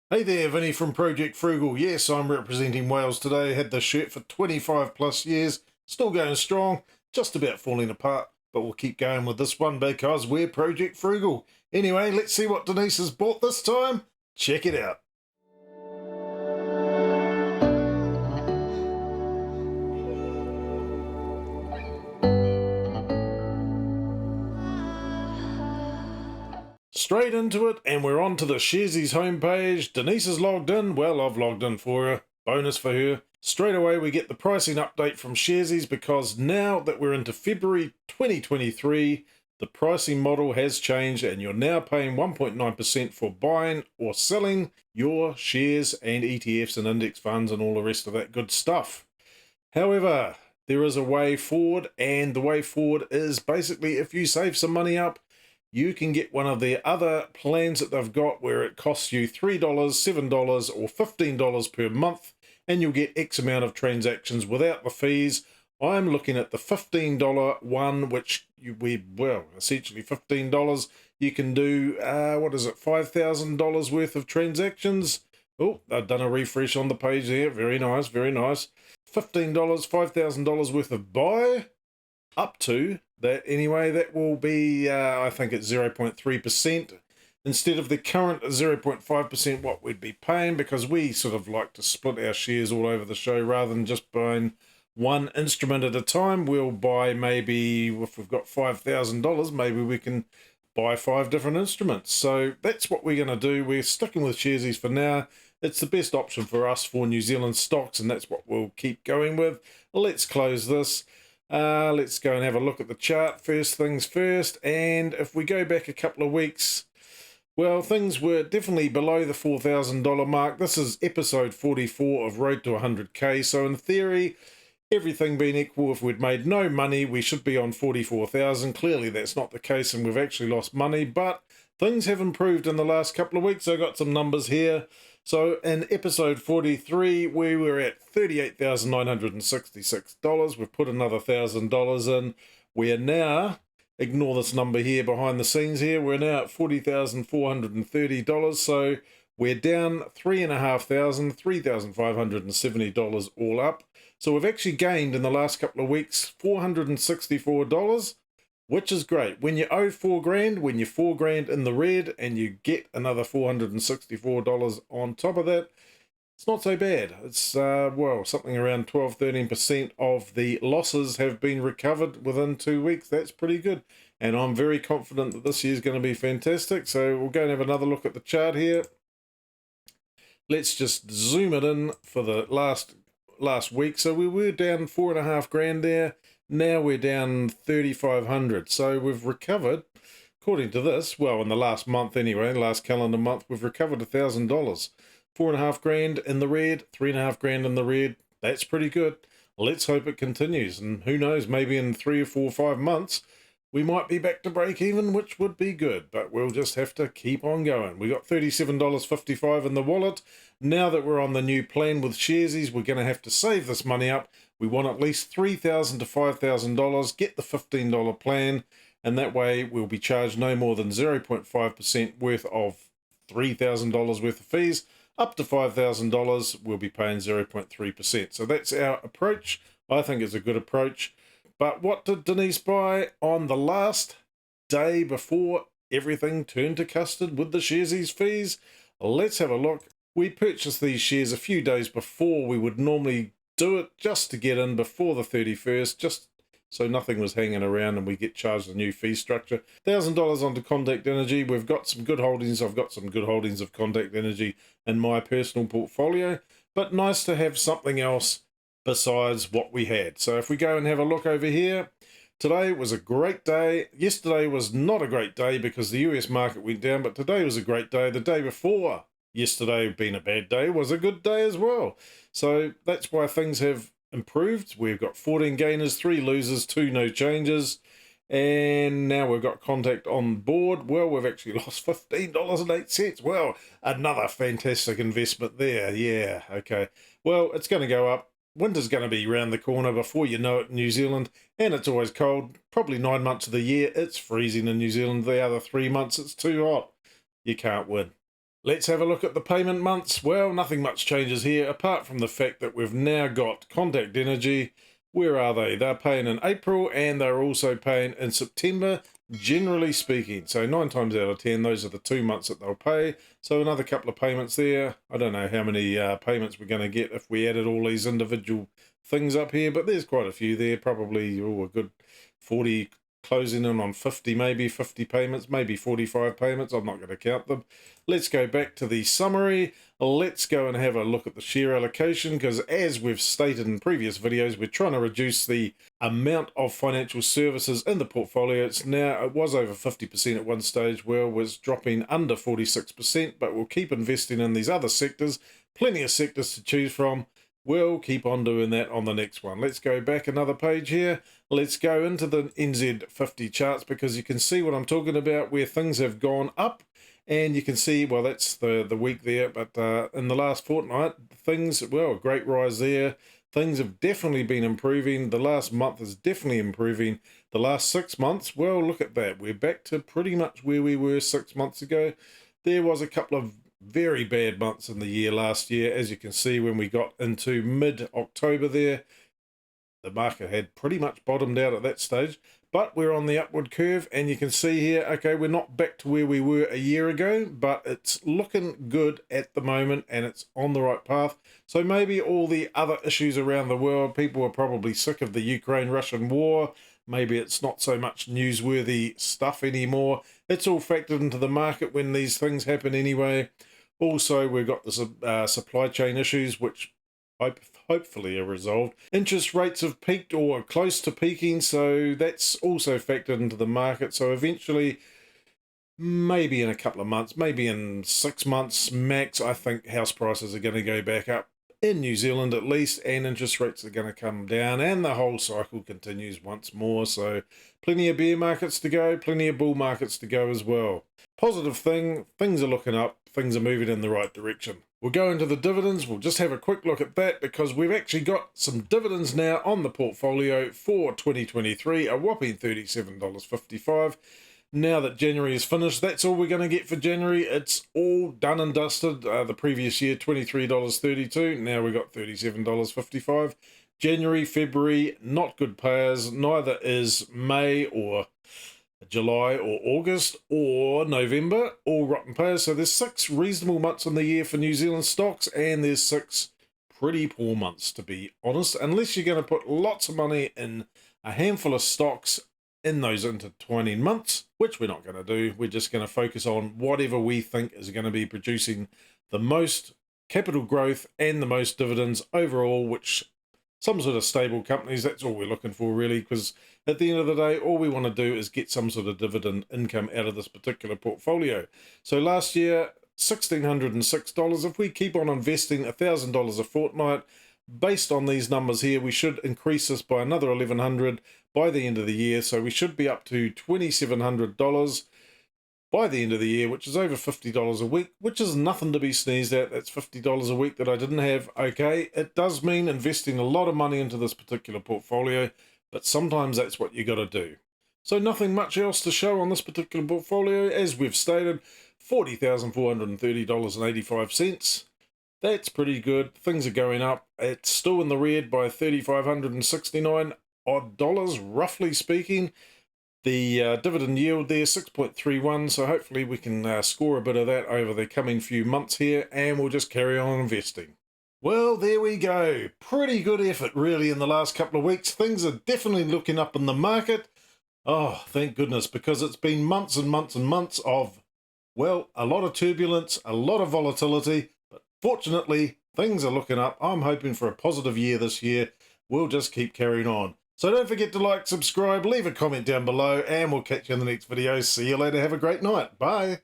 Hey there, Vinny from Project Frugal. Yes, I'm representing Wales today. Had this shirt for 25 plus years. Still going strong, just about falling apart, but we'll keep going with this one because we're Project Frugal. Anyway, let's see what Denise has bought this time. Check it out. Straight into it, and we're on to the Sharesies homepage. Denise is logged in. Well, I've logged in for her. Bonus for her. Straight away, we get the pricing update from Sharesies because now that we're into February 2023, the pricing model has changed and you're now paying 1.9% for buying or selling your shares and ETFs and index funds and all the rest of that good stuff. However, there is a way forward, and the way forward is basically if you save some money up, you can get one of their other plans that they've got where it costs you $3, $7, or $15 per month, and you'll get X amount of transactions without the fees. I'm looking at the $15 one, which essentially $15. You can do, $5,000 worth of transactions. Oh, I've done a refresh on the page there. Very nice, very nice. $15, $5,000 worth of buy up to that anyway. That will be, I think it's 0.3% instead of the current 0.5% what we'd be paying, because we sort of like to split our shares all over the show rather than just buying one instrument at a time. We'll buy, maybe if we've got $5,000, maybe we can buy 5 different instruments. So that's what we're going to do. We're sticking with Sharesies for now. It's the best option for us for New Zealand stocks, and that's what we'll keep going with. Let's close this. Let's go and have a look at the chart first things first. And if we go back a couple of weeks, well, things were definitely below the $4,000 mark. This is episode 44 of Road to 100k. So in theory, everything being equal, if we'd made no money, we should be on 44,000. Clearly that's not the case, and we've actually lost money, but things have improved in the last couple of weeks. I got some numbers here. So in episode 43, we were at $38,966. We've put another $1,000 in. We are now, ignore this number here behind the scenes here, we're now at $40,430. So we're down $3,500, $3,570 all up. So we've actually gained in the last couple of weeks $464, which is great. When you owe $4,000, when you're $4,000 in the red and you get another $464 on top of that, it's not so bad. It's, something around 12-13% of the losses have been recovered within 2 weeks. That's pretty good. And I'm very confident that this year's going to be fantastic. So we'll go and have another look at the chart here. Let's just zoom it in for the last week. So we were down $4,500 there. Now we're down 3,500. So we've recovered, according to this, well, in the last month anyway, last calendar month, we've recovered $1,000. $4,500 in the red, $3,500 in the red. That's pretty good. Let's hope it continues. And who knows, maybe in 3 or 4 or 5 months, we might be back to break even, which would be good. But we'll just have to keep on going. We got $37.55 in the wallet. Now that we're on the new plan with Sharesies, we're going to have to save this money up. We want at least $3,000 to $5,000, get the $15 plan, and that way we'll be charged no more than 0.5% worth of $3,000 worth of fees. Up to $5,000, we'll be paying 0.3%. So that's our approach. I think it's a good approach. But what did Denise buy on the last day before everything turned to custard with the Sharesies fees? Let's have a look. We purchased these shares a few days before we would normally do it, just to get in before the 31st, just so nothing was hanging around and we get charged a new fee structure. $1,000 onto Contact Energy. We've got some good holdings. I've got some good holdings of Contact Energy in my personal portfolio, but nice to have something else besides what we had. So if we go and have a look over here, today was a great day. Yesterday was not a great day because the US market went down, but today was a great day. The day before yesterday being a bad day was a good day as well. So that's why things have improved. We've got 14 gainers, 3 losers, 2 no changes, and now we've got Contact on board. Well, we've actually lost $15.08. Well, another fantastic investment there. Yeah, okay. Well, it's going to go up. Winter's going to be around the corner before you know it in New Zealand, and it's always cold. Probably 9 months of the year it's freezing in New Zealand. The other 3 months it's too hot. You can't win. Let's have a look at the payment months. Well, nothing much changes here, apart from the fact that we've now got Contact Energy. Where are they? They're paying in April, and they're also paying in September, generally speaking. So 9 times out of 10, those are the 2 months that they'll pay. So another couple of payments there. I don't know how many payments we're going to get if we added all these individual things up here, but there's quite a few there, probably a good 40, closing in on 50, maybe 50 payments, maybe 45 payments. I'm not going to count them. Let's go back to the summary. Let's go and have a look at the share allocation, because as we've stated in previous videos, we're trying to reduce the amount of financial services in the portfolio. It was over 50% at one stage, where it was dropping under 46%, but we'll keep investing in these other sectors. Plenty of sectors to choose from. We'll keep on doing that on the next one. Let's go back another page here. Let's go into the NZ50 charts, because you can see what I'm talking about, where things have gone up. And you can see, well, that's the week there, but in the last fortnight, things, well, great rise there. Things have definitely been improving. The last month is definitely improving. The last 6 months, well, look at that. We're back to pretty much where we were 6 months ago. There was a couple of very bad months in the year last year. As you can see, when we got into mid-October there, the market had pretty much bottomed out at that stage. But we're on the upward curve, and you can see here, okay, we're not back to where we were a year ago, but it's looking good at the moment, and it's on the right path. So maybe all the other issues around the world, people are probably sick of the Ukraine-Russian war. Maybe it's not so much newsworthy stuff anymore. It's all factored into the market when these things happen anyway. Also, we've got the supply chain issues, which hopefully are resolved. Interest rates have peaked or are close to peaking, so that's also factored into the market. So eventually, maybe in a couple of months, maybe in 6 months max, I think house prices are going to go back up in New Zealand at least, and interest rates are going to come down, and the whole cycle continues once more. So plenty of bear markets to go, plenty of bull markets to go as well. Positive thing, things are looking up, things are moving in the right direction. We'll go into the dividends. We'll just have a quick look at that, because we've actually got some dividends now on the portfolio for 2023, a whopping $37.55. Now that January is finished, that's all we're going to get for January. It's all done and dusted. The previous year, $23.32. Now we got $37.55. January, February, not good payers. Neither is May or July or August or November, all rotten payers. So there's 6 reasonable months in the year for New Zealand stocks, and there's 6 pretty poor months, to be honest, unless you're going to put lots of money in a handful of stocks in those intertwining months, which we're not going to do. We're just going to focus on whatever we think is going to be producing the most capital growth and the most dividends overall, which some sort of stable companies, that's all we're looking for really, because at the end of the day, all we want to do is get some sort of dividend income out of this particular portfolio. So last year, $1,606. If we keep on investing $1,000 a fortnight, based on these numbers here, we should increase this by another $1,100 by the end of the year. So we should be up to $2,700 by the end of the year, which is over $50 a week, which is nothing to be sneezed at. That's $50 a week that I didn't have. Okay, it does mean investing a lot of money into this particular portfolio, but sometimes that's what you got to do. So nothing much else to show on this particular portfolio. As we've stated, $40,430.85. That's pretty good. Things are going up. It's still in the red by $3,569 odd dollars, roughly speaking. The dividend yield there, 6.31, so hopefully we can score a bit of that over the coming few months here, and we'll just carry on investing. Well, there we go. Pretty good effort, really, in the last couple of weeks. Things are definitely looking up in the market. Oh, thank goodness, because it's been months and months and months of, well, a lot of turbulence, a lot of volatility, but fortunately, things are looking up. I'm hoping for a positive year this year. We'll just keep carrying on. So don't forget to like, subscribe, leave a comment down below, and we'll catch you in the next video. See you later. Have a great night. Bye.